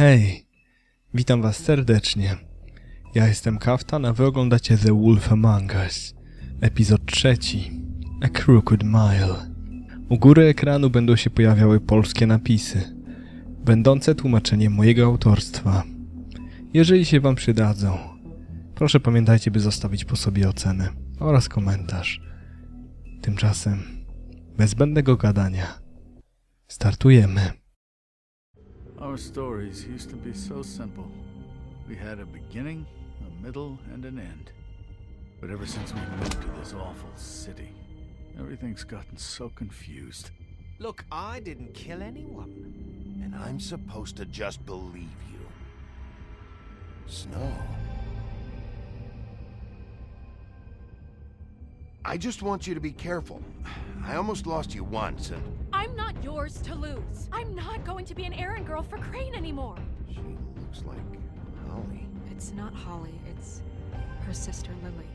Hej, witam was serdecznie. Ja jestem Kaftan, a wy oglądacie The Wolf Among Us. Epizod 3. A Crooked Mile. U góry ekranu będą się pojawiały polskie napisy, będące tłumaczeniem mojego autorstwa. Jeżeli się wam przydadzą, proszę pamiętajcie, by zostawić po sobie ocenę oraz komentarz. Tymczasem, bez zbędnego gadania, startujemy. Our stories used to be so simple. We had a beginning, a middle, and an end. But ever since we moved to this awful city, everything's gotten so confused. Look, I didn't kill anyone. And I'm supposed to just believe you. Snow. I just want you to be careful. I almost lost you once, and... I'm not yours to lose. I'm not going to be an errand girl for Crane anymore. She looks like Holly. It's not Holly, it's her sister Lily.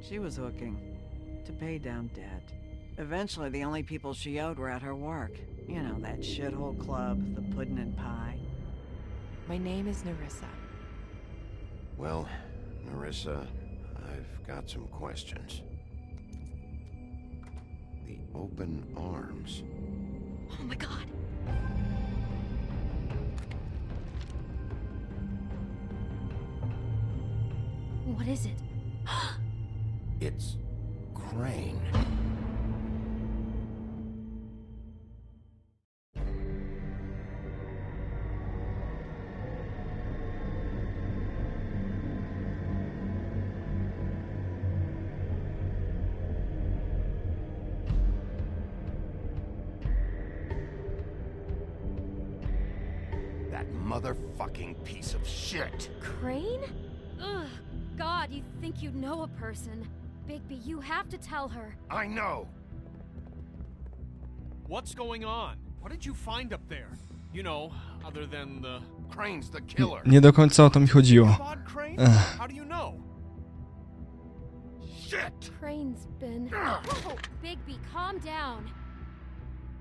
She was hooking to pay down debt. Eventually, the only people she owed were at her work. You know, that shithole club, the pudding and pie. My name is Nerissa. Well, Nerissa, I've got some questions. The open arms. Oh my god. What is it? It's Crane. That motherfucking piece of shit. Crane? Ugh. God, you think you know a person. Bigby, you have to tell her. I know. What's going on? What did you find up there? You know, other than the... Crane's the killer. Nie do końca o to mi chodziło. Bob Crane? How do you know? Shit! Crane's been... Whoa, Bigby, calm down.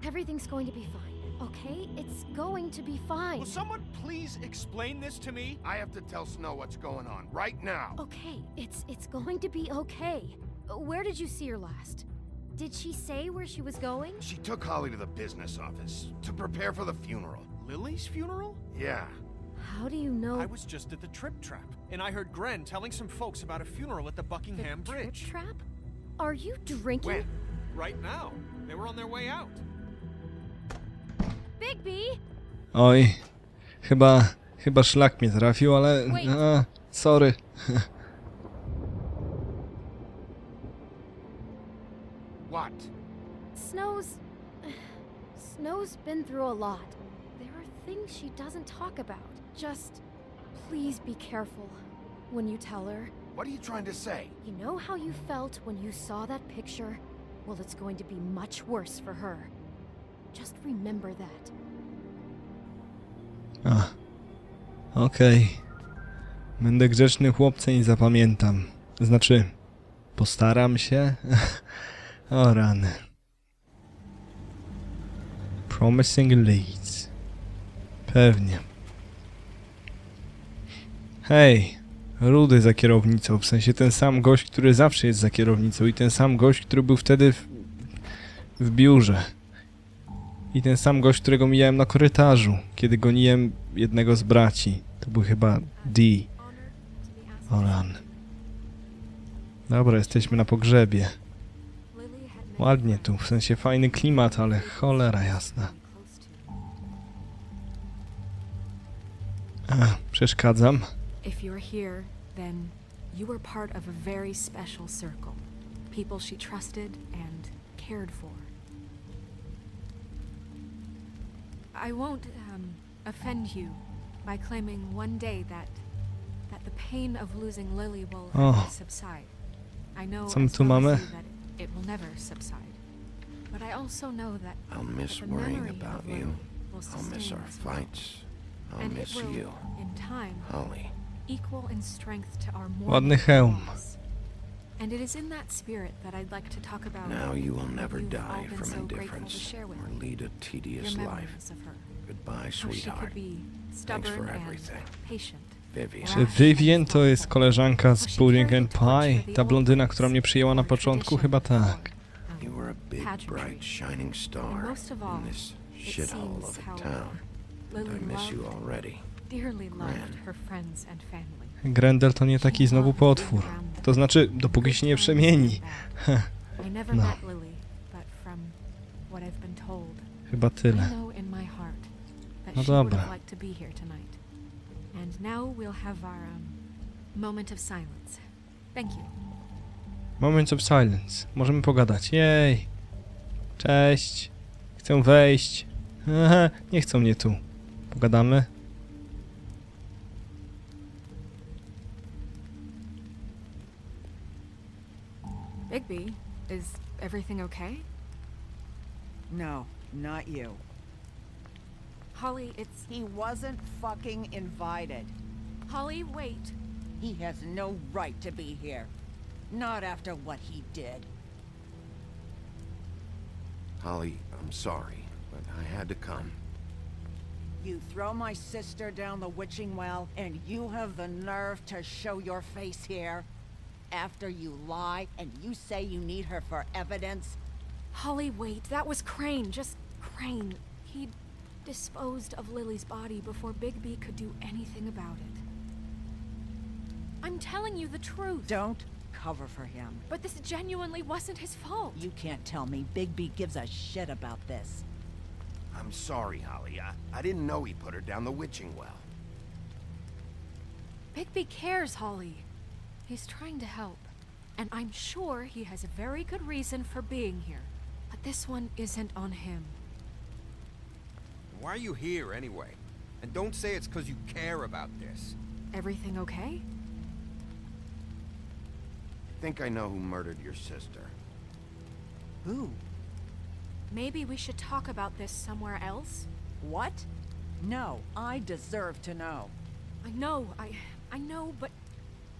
Everything's going to be fine, okay? It's going to be fine. Will someone please explain this to me? I have to tell Snow what's going on right now. Okay, it's going to be okay. Where did you see her last? Did she say where she was going? She took Holly to the business office to prepare for the funeral. Lily's funeral? Yeah. How do you know? I was just at the Trip Trap, and I heard Gren telling some folks about a funeral at the Buckingham Bridge. Trip trap? Are you drinking? When? Right now. They were on their way out. Bigby! Oj, chyba szlak mnie trafił, ale... sorry. What? Snow's been through a lot. There are things she doesn't talk about. Just please be careful when you tell her. What are you trying to say? You know how you felt when you saw that picture? Well, it's going to be much worse for her. Just remember that. Okej. Będę grzeczny chłopcem i zapamiętam. Znaczy, postaram się. O rany. Promising leads. Pewnie. Hej, Rudy za kierownicą, w sensie ten sam gość, który zawsze jest za kierownicą i ten sam gość, który był wtedy w biurze. I ten sam gość, którego mijałem na korytarzu, kiedy goniłem jednego z braci. To był chyba D. O ran. Dobra, jesteśmy na pogrzebie. Ładnie tu, w sensie fajny klimat, ale cholera jasna. Przeszkadzam. If you're here, then you were part of a very special circle. People she trusted and cared for. I won't offend you by claiming one day that the pain of losing Lily will subside. I know Co my tu mamy? that it will never subside. But I also know that I'll miss the worrying memory about of Lily you. will I'll miss sustain our us both. fights. I'll And miss it will, you, in time, Holly. equal in strength to our more Ładny hełm. And it is in that spirit that I'd like to talk about. Now you will never what you've all die been from so grateful to indifference share with or me. lead a tedious Your life. memories of her. Goodbye, How she sweetheart. could be stubborn for and everything. patient. Vivian. Czy Vivian to jest koleżanka z Pudding and Pie? Ta blondyna, która mnie przyjęła na początku? Chyba tak. You were a big, bright, shining star Most of all, in this it shithole seems of how a town. Lily I miss you loved, already. dearly loved Gran. her friends and family. Grendel to nie taki znowu potwór. To znaczy, dopóki się nie przemieni. I never No. met Lily, but from what I've been told, Chyba I tyle. know in my heart that No she would dobra. have liked to be here tonight. And now we'll have our moment of silence. Thank you. Moment of silence. Możemy pogadać. Jej. Cześć. Chcę wejść. Aha, nie chcą mnie tu. Pogadamy. Bigby, is everything okay? No, not you. Holly, it's... He wasn't fucking invited. Holly, wait. He has no right to be here. Not after what he did. Holly, I'm sorry, but I had to come. You throw my sister down the witching well, and you have the nerve to show your face here? After you lie, and you say you need her for evidence? Holly, wait. That was Crane. Just Crane. He disposed of Lily's body before Bigby could do anything about it. I'm telling you the truth. Don't cover for him. But this genuinely wasn't his fault. You can't tell me Bigby gives a shit about this. I'm sorry, Holly. I didn't know he put her down the witching well. Bigby cares, Holly. He's trying to help. And I'm sure he has a very good reason for being here. But this one isn't on him. Why are you here anyway? And don't say it's because you care about this. Everything okay? I think I know who murdered your sister. Who? Maybe we should talk about this somewhere else? What? No, I deserve to know. I know, but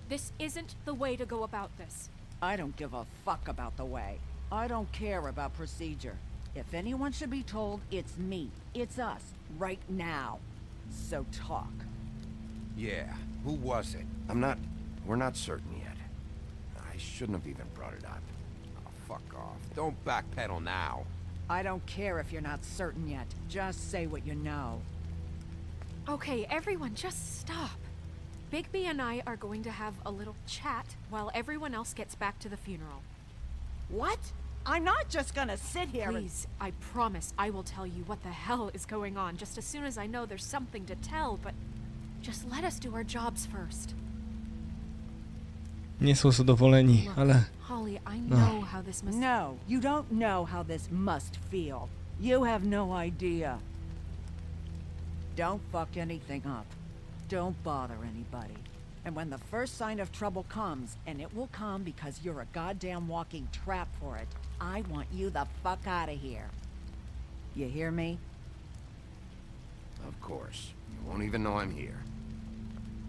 this isn't the way to go about this. I don't give a fuck about the way. I don't care about procedure. If anyone should be told, it's me. It's us. Right now. So talk. Yeah, who was it? We're not certain yet. I shouldn't have even brought it up. Oh, fuck off. Don't backpedal now. I don't care if you're not certain yet. Just say what you know. Okay, everyone, just stop. Bigby and I are going to have a little chat while everyone else gets back to the funeral. What? I'm not just gonna sit here and... Please, I promise I will tell you what the hell is going on just as soon as I know there's something to tell, but just let us do our jobs first. Nie są zadowoleni, Look, ale... Holly, I know how this must... No, you don't know how this must feel. You have no idea. Don't fuck anything up. Don't bother anybody. And when the first sign of trouble comes, and it will come because you're a goddamn walking trap for it, I want you the fuck out of here. You hear me? Of course. You won't even know I'm here.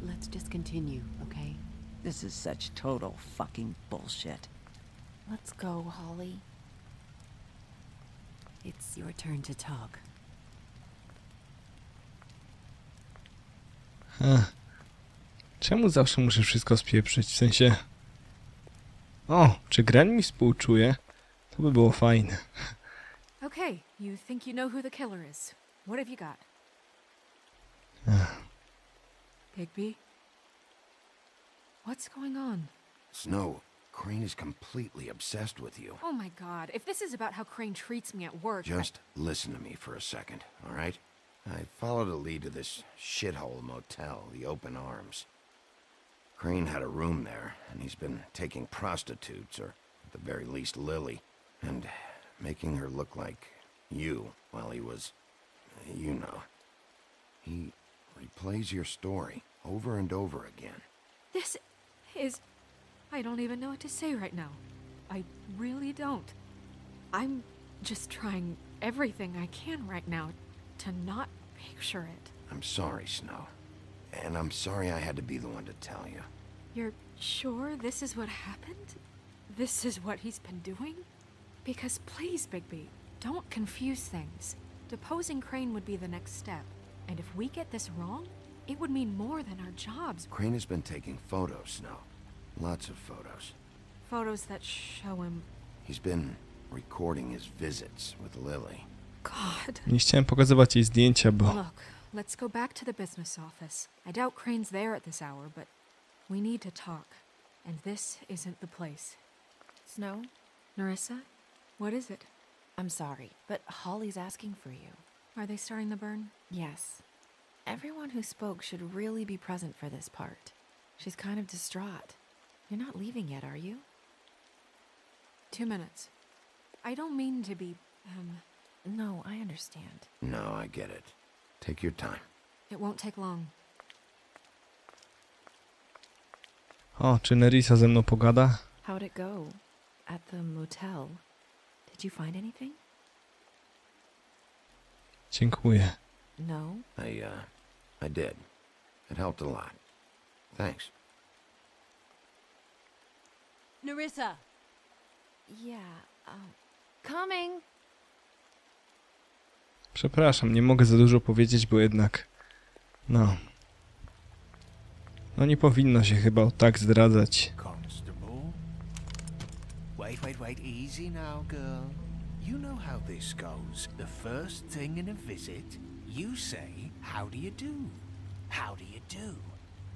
Let's just continue, okay? This is such total fucking bullshit. Let's go, Holly. It's your turn to talk. Czemu zawsze muszę wszystko spieprzyć? W sensie... O, czy Gren mi współczuje? To by było fajne. Okay, you think you know who the killer is. What have you got? Bigby? What's going on? Snow, Crane is completely obsessed with you. Oh my god, if this is about how Crane treats me at work... Just listen to me for a second, all right? I followed a lead to this shithole motel, the Open Arms. Crane had a room there, and he's been taking prostitutes, or at the very least Lily, and making her look like you while he was, you know. He replays your story over and over again. This is... I don't even know what to say right now. I really don't. I'm just trying everything I can right now to not picture it. I'm sorry, Snow. And I'm sorry I had to be the one to tell you. You're sure this is what happened? this is what he's been doing? Because please, Bigby, don't confuse things. Deposing Crane would be the next step. And if we get this wrong, it would mean more than our jobs. Crane has been taking photos, Snow. Lots of photos. Photos that show him... He's been recording his visits with Lily. God. Nie chciałem pokazywać jej zdjęcia, bo... Look, let's go back to the business office. I doubt Crane's there at this hour, but we need to talk. And this isn't the place. Snow, Narissa? What is it? I'm sorry, but Holly's asking for you. Are they starting the burn? Yes. Everyone who spoke should really be present for this part. She's kind of distraught. You're not leaving yet, are you? 2 minutes. I don't mean to be, No, I understand. No, I get it. Take your time. It won't take long. O, czy Nerissa ze mną pogada? How'd it go? At the motel? Did you find anything? Dziękuję. No? I did. It helped a lot. Thanks. Nerissa! Yeah, Coming! Przepraszam, nie mogę za dużo powiedzieć, bo jednak... No nie powinno się chyba tak zdradzać. Constable. Wait, easy now, girl. You know how this goes. The first thing in a visit, you say, how do you do? How do you do?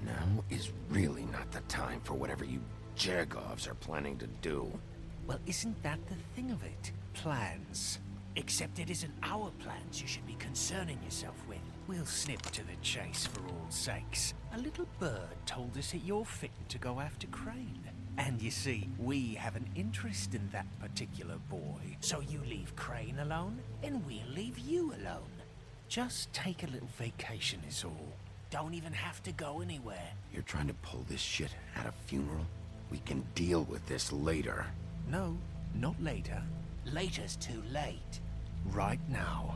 Now is really not the time for whatever you Jergovs are planning to do. Well, isn't that the thing of it? Plans. Except it isn't our plans you should be concerning yourself with. We'll snip to the chase for all sakes. A little bird told us that you're fitting to go after Crane. And you see, we have an interest in that particular boy. So you leave Crane alone, and we'll leave you alone. Just take a little vacation is all. Don't even have to go anywhere. You're trying to pull this shit at a funeral? We can deal with this later. No, not later. Later's too late. Right now.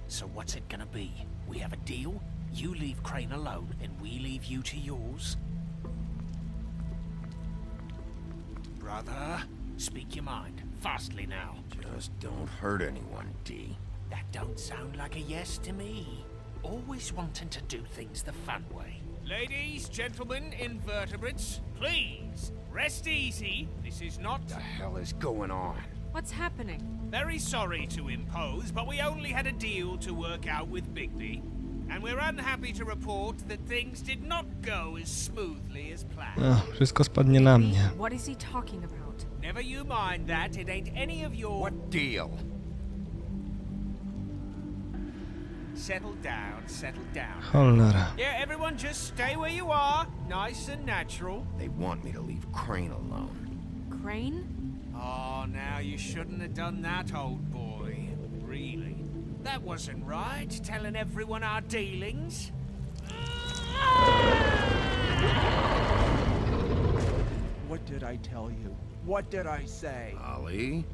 So what's it gonna be? We have a deal? You leave Crane alone, and we leave you to yours? Brother, speak your mind. Fastly now. Just don't hurt anyone, D. That don't sound like a yes to me. Always wanting to do things the fun way. Ladies, gentlemen, invertebrates, please, rest easy. This is not... What the hell is going on? What's happening? Very sorry to impose, but we only had a deal to work out with Bigby. And we're unhappy to report that things did not go as smoothly as planned. Wszystko spadnie na mnie. What is he talking about? Never you mind that, it ain't any of your... What deal? Settle down, settle down. Cholera. Yeah, everyone just stay where you are. Nice and natural. They want me to leave Crane alone. Crane? Oh, now you shouldn't have done that, old boy. Really? That wasn't right, telling everyone our dealings. What did I tell you? What did I say? Ollie?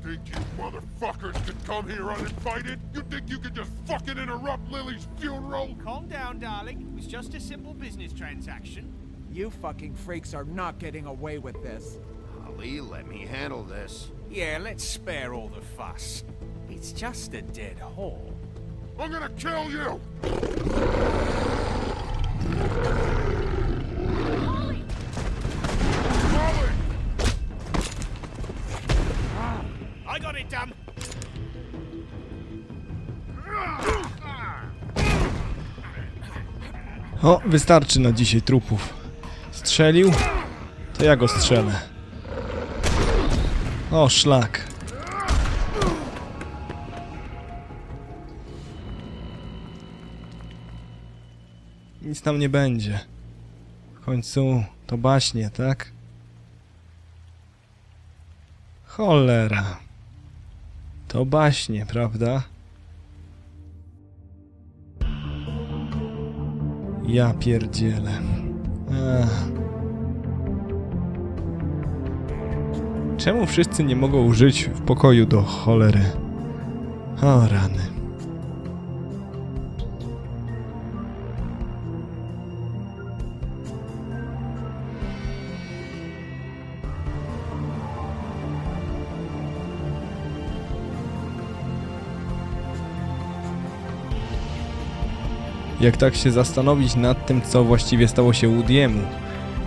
Think you motherfuckers could come here uninvited? You think you could just fucking interrupt Lily's funeral? Calm down, darling. It was just a simple business transaction. You fucking freaks are not getting away with this. Ollie, let me handle this. Yeah, let's spare all the fuss. It's just a dead hole. I'm gonna kill you! Holly! Ollie! I got it done. O, wystarczy na dzisiaj trupów. Strzelił? To ja go strzelę. O, szlak. Nic tam nie będzie. W końcu to baśnie, tak? Cholera. To baśnie, prawda? Ja pierdzielę. Czemu wszyscy nie mogą żyć w pokoju do cholery? O rany. Jak tak się zastanowić nad tym, co właściwie stało się Woody'emu,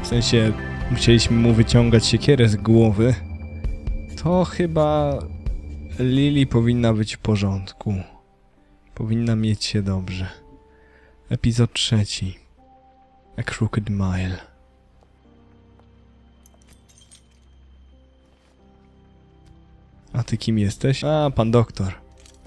w sensie musieliśmy mu wyciągać siekierę z głowy, to chyba Lily powinna być w porządku. Powinna mieć się dobrze. Epizod 3. A Crooked Mile. A ty kim jesteś? A, pan doktor.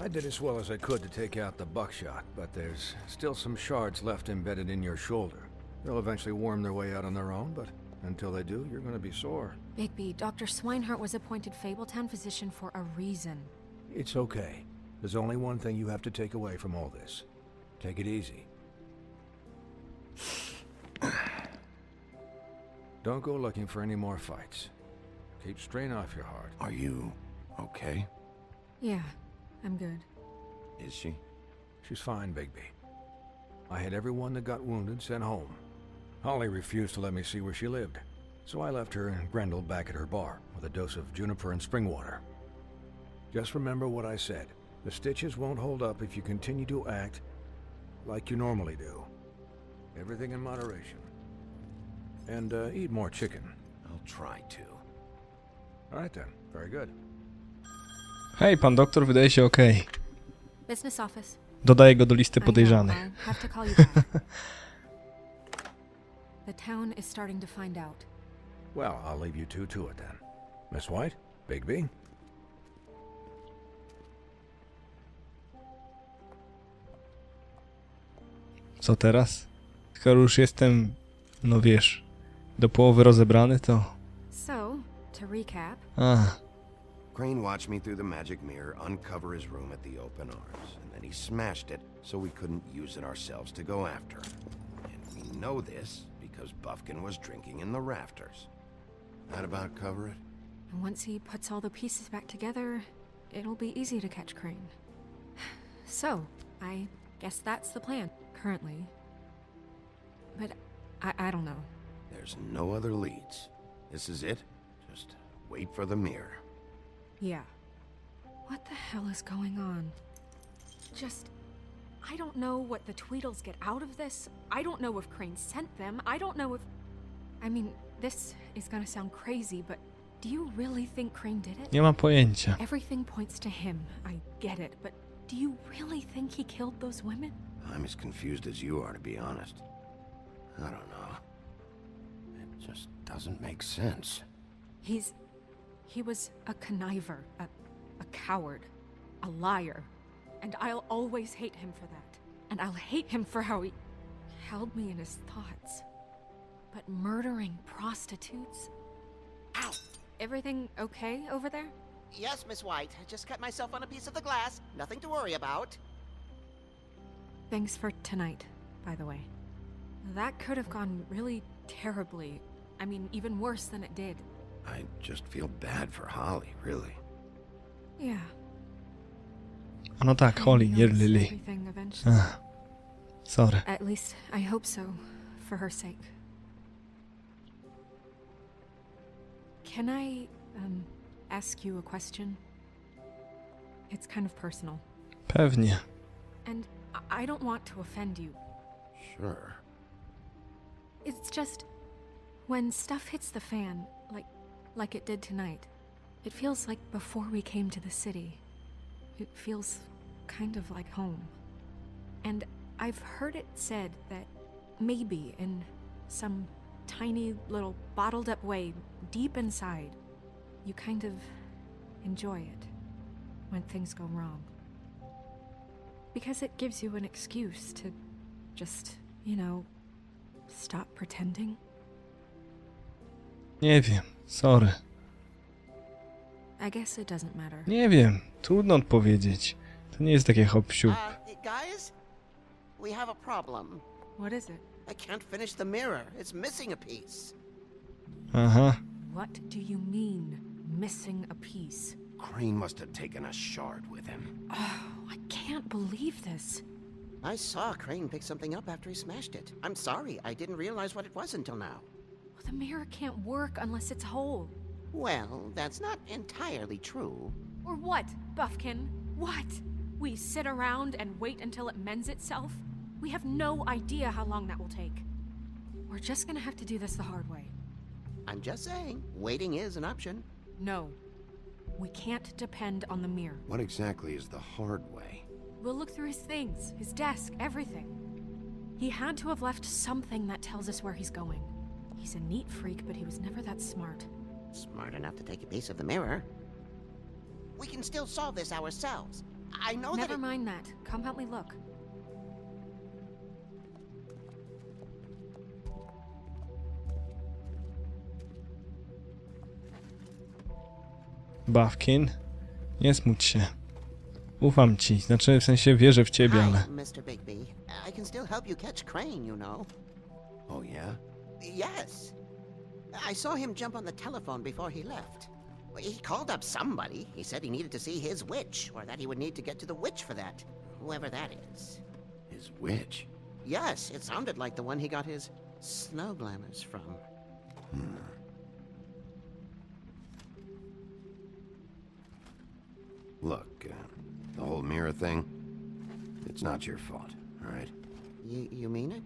I did as well as I could to take out the buckshot, but there's still some shards left embedded in your shoulder. They'll eventually worm their way out on their own, but until they do, you're going to be sore. Bigby, Dr. Swinehart was appointed Fabletown physician for a reason. It's okay. There's only one thing you have to take away from all this. Take it easy. Don't go looking for any more fights. Keep strain off your heart. Are you okay? Yeah, I'm good. Is she? She's fine, Bigby. I had everyone that got wounded sent home. Holly refused to let me see where she lived, so I left her and Grendel back at her bar with a dose of juniper and spring water. Just remember what I said. The stitches won't hold up if you continue to act like you normally do. Everything in moderation. And eat more chicken. I'll try to. All right then. Very good. Hej, pan doktor wydaje się okej. Business office. Dodaję go do listy I know, podejrzanych. I'll have to call you back. The town is starting to find out. Well, I'll leave you two to it then. Miss White? Bigby? Co teraz? Skoro już jestem, no wiesz, do połowy rozebrany, to... So, to recap, Crane watched me through the magic mirror uncover his room at the open arms, and then he smashed it so we couldn't use it ourselves to go after him. And we know this because Buffkin was drinking in the rafters. That about cover it? and once he puts all the pieces back together, it'll be easy to catch Crane. So, I guess that's the plan, currently. But I don't know. There's no other leads. This is it. Just wait for the mirror. Yeah. What the hell is going on? I don't know what the Tweedles get out of this. I don't know if Crane sent them. I don't know if... I mean, this is gonna sound crazy, but do you really think Crane did it? Nie mam pojęcia. Everything points to him. I get it, but do you really think he killed those women? I'm as confused as you are, to be honest. I don't know. It just doesn't make sense. He was a conniver, a coward, a liar. And I'll always hate him for that. And I'll hate him for how he held me in his thoughts. But murdering prostitutes? Ow! Everything okay over there? Yes, Miss White. I just cut myself on a piece of the glass. Nothing to worry about. Thanks for tonight, by the way. That could have gone really terribly. I mean, even worse than it did. I just feel bad for Holly, really. Yeah. No tak, Holly, nie Lily. Everything eventually. Sorry. At least I hope so, for her sake. Can I, ask you a question? It's kind of personal. Pewnie. And I don't want to offend you. Sure. It's just, when stuff hits the fan, like it did tonight, it feels like before we came to the city. It feels kind of like home. And I've heard it said that maybe in some tiny little bottled up way deep inside, you kind of enjoy it when things go wrong. Because it gives you an excuse to just, stop pretending. Nie wiem, sorry. I guess it doesn't matter. Nie wiem, trudno odpowiedzieć. To nie jest takie hop-siup. Guys? We have a problem. What is it? I can't finish the mirror. It's missing a piece. Aha. What do you mean, missing a piece? Crane must have taken a shard with him. Oh, I can't believe this. I saw Crane pick something up after he smashed it. I'm sorry, I didn't realize what it was until now. Well, the mirror can't work unless it's whole. Well, that's not entirely true. Or what, Buffkin? What? We sit around and wait until it mends itself? We have no idea how long that will take. We're just gonna have to do this the hard way. I'm just saying, waiting is an option. No. We can't depend on the mirror. What exactly is the hard way? We'll look through his things, his desk, everything. He had to have left something that tells us where he's going. He's a neat freak, but he was never that smart. Smart enough to take a piece of the mirror. We can still solve this ourselves. I know Never mind that. Come help me look. Bawkin, nie smuć się. Ufam ci, znaczy w sensie wierzę w ciebie, ale... Hi, Mr. Bigby. I can still help you catch Crane, you know. Oh, yeah? Yes. I saw him jump on the telephone before he left. He called up somebody. He said he needed to see his witch, or that he would need to get to the witch for that. Whoever that is. His witch? Yes, it sounded like the one he got his snow glamours from. Look, the whole mirror thing, it's not your fault, all right? You mean it?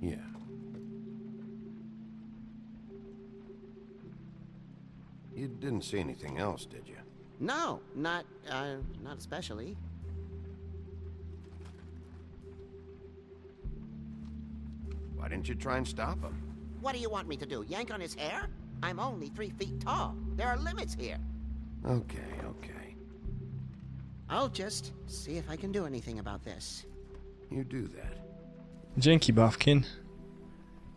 Yeah. You didn't see anything else, did you? No, not especially. Why didn't you try and stop him? What do you want me to do, yank on his hair? I'm only 3 feet tall. There are limits here. Okay. I'll just see if I can do anything about this. You do that. Dzięki, Bawkin.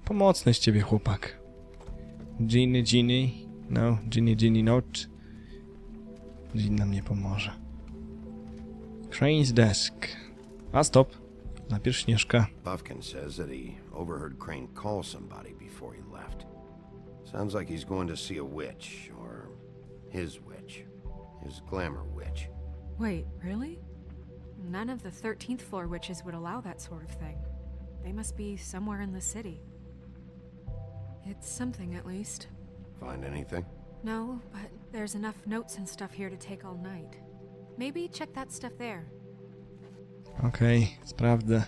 Pomocny z ciebie chłopak. Ginny, no, Ginny not. Ginny nam nie pomoże. Crane's desk. A stop. Najpierw Śnieżka. Bufkin says that he overheard Crane call somebody before he left. Sounds like he's going to see a witch, or his witch. His glamour witch. Wait, really? None of the 13th floor witches would allow that sort of thing. They must be somewhere in the city. It's something, at least. Find anything? No, but there's enough notes and stuff here to take all night. Maybe check that stuff there. Okej, sprawdzę.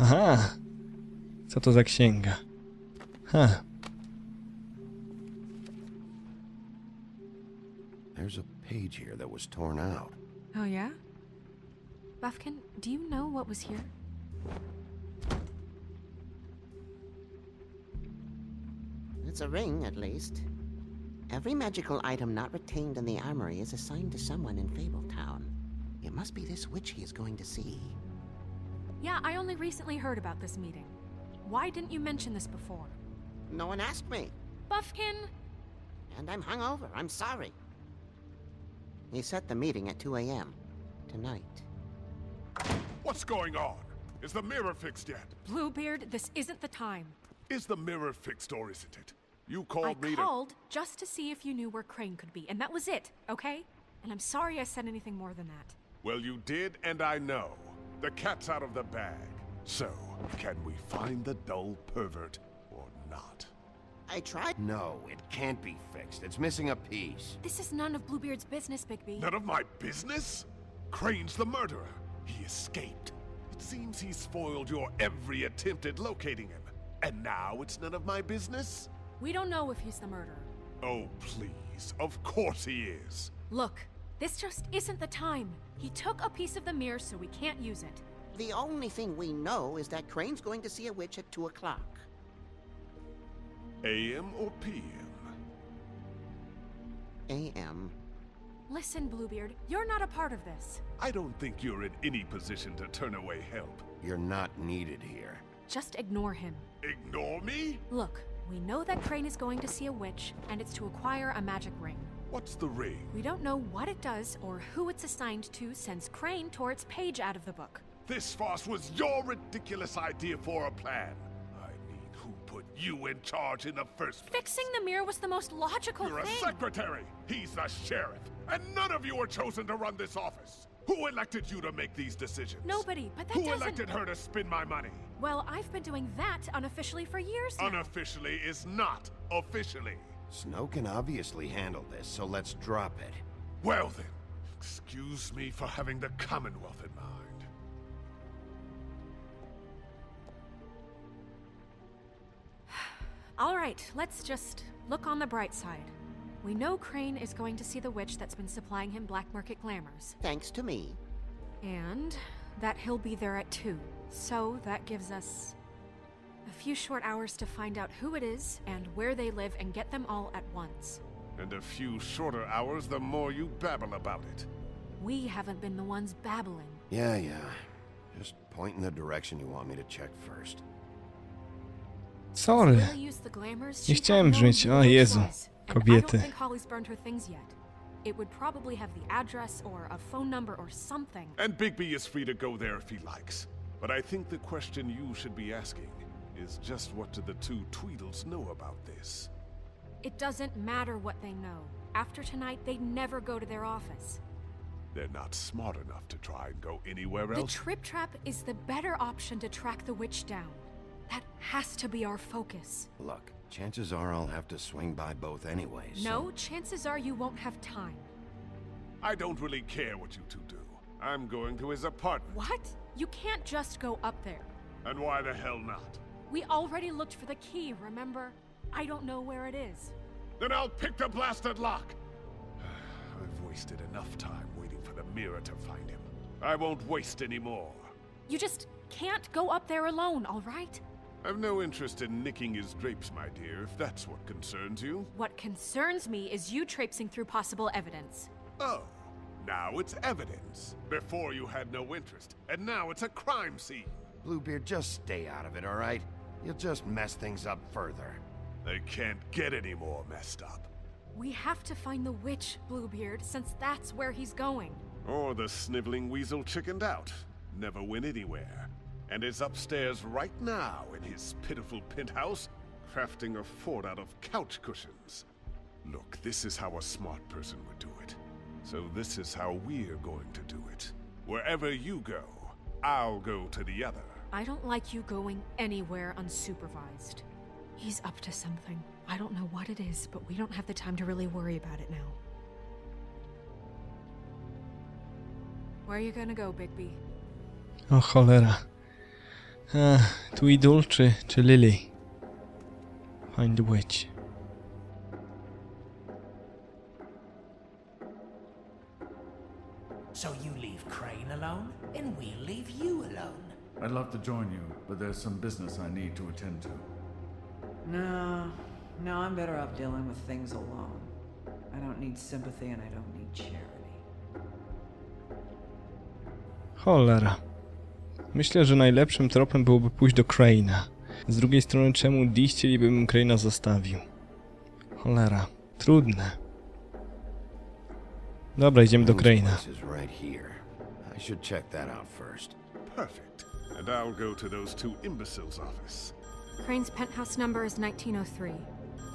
Aha! Co to za księga? There's a page here that was torn out. Oh, yeah? Bufkin, do you know what was here? It's a ring, at least. Every magical item not retained in the armory is assigned to someone in Fabletown. It must be this witch he is going to see. Yeah, I only recently heard about this meeting. Why didn't you mention this before? No one asked me. Bufkin! And I'm hungover. I'm sorry. He set the meeting at 2 a.m. tonight. What's going on? Is the mirror fixed yet? Bluebeard, this isn't the time. Is the mirror fixed or isn't it? You called me I called just to see if you knew where Crane could be, and that was it, okay? And I'm sorry I said anything more than that. Well, you did, and I know. The cat's out of the bag. So, can we find the dull pervert or not? I tried. No, it can't be fixed. It's missing a piece. This is none of Bluebeard's business, Bigby. None of my business? Crane's the murderer. He escaped. It seems he spoiled your every attempt at locating him. And now it's none of my business? We don't know if he's the murderer. Oh, please. Of course he is. Look, this just isn't the time. He took a piece of the mirror, so we can't use it. The only thing we know is that Crane's going to see a witch at 2 o'clock. AM or PM? AM. Listen, Bluebeard, you're not a part of this. I don't think you're in any position to turn away help. You're not needed here. Just ignore him. Ignore me? Look, we know that Crane is going to see a witch, and it's to acquire a magic ring. What's the ring? We don't know what it does or who it's assigned to since Crane tore its page out of the book. This farce was your ridiculous idea for a plan. I mean, who put you in charge in the first place? Fixing the mirror was the most logical You're thing. a secretary. He's the sheriff. And none of you were chosen to run this office. Who elected you to make these decisions? Nobody, but that Who doesn't... elected her to spend my money? Well, I've been doing that unofficially for years now. Unofficially is not officially. Snow can obviously handle this, so let's drop it. Well then, excuse me for having the Commonwealth in mind. All right, let's just look on the bright side. We know Crane is going to see the witch that's been supplying him black market glamours. Thanks to me. And that he'll be there at 2. So that gives us a few short hours to find out who it is and where they live and get them all at once. And a few shorter hours, the more you babble about it. We haven't been the ones babbling. Yeah. Just point in the direction you want me to check first. Sorry. Really use the glamours? Nie She'd chciałem have known brzmieć, who o the witch Jezu, was. And I kobiety. don't think Holly's burned her things yet. It would probably have the address or a phone number or something. And Bigby is free to go there if he likes. But I think the question you should be asking is just what do the two Tweedles know about this? It doesn't matter what they know. After tonight, they'd never go to their office. They're not smart enough to try and go anywhere The else. Trip Trap is the better option to track the witch down. That has to be our focus. Look, chances are I'll have to swing by both anyways. No, chances are you won't have time. I don't really care what you two do. I'm going to his apartment. What? You can't just go up there. And why the hell not? We already looked for the key, remember? I don't know where it is. Then I'll pick the blasted lock. I've wasted enough time waiting for the mirror to find him. I won't waste any more. You just can't go up there alone, all right? I've no interest in nicking his drapes, my dear, if that's what concerns you. What concerns me is you traipsing through possible evidence. Oh, now it's evidence. Before you had no interest, and now it's a crime scene. Bluebeard, just stay out of it, all right? You'll just mess things up further. They can't get any more messed up. We have to find the witch, Bluebeard, since that's where he's going. Or the sniveling weasel chickened out. Never went anywhere. And is upstairs right now in his pitiful penthouse, crafting a fort out of couch cushions. Look, this is how a smart person would do it. So this is how we're going to do it. Wherever you go, I'll go to the other. I don't like you going anywhere unsupervised. He's up to something. I don't know what it is, but we don't have the time to really worry about it now. Where are you gonna go, Bigby? O cholera. Tweedle czy Lily? Find the witch. So you leave Crane alone, and we'll leave you alone. I'd love to join you, but there's some business I need to attend to. No, I'm better off dealing with things alone. I don't need sympathy and I don't need charity. Cholera. Myślę, że najlepszym tropem byłoby pójść do Crane'a. Z drugiej strony, czemu Dee chcielibym Crane'a zostawił? Cholera. Trudne. Dobra, idziemy do Crane'a. I should check that out first. Perfect. And I'll go to those two imbeciles' office. Crane's penthouse number is 1903.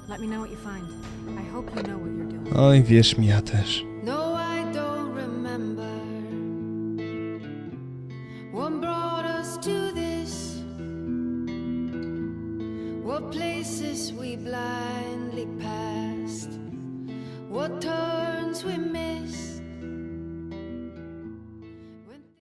Let me know what you find. I hope you know what you're doing. Oj, wierz mi, ja też. No, I don't remember what brought us to this, what places we blindly passed, what turns we missed.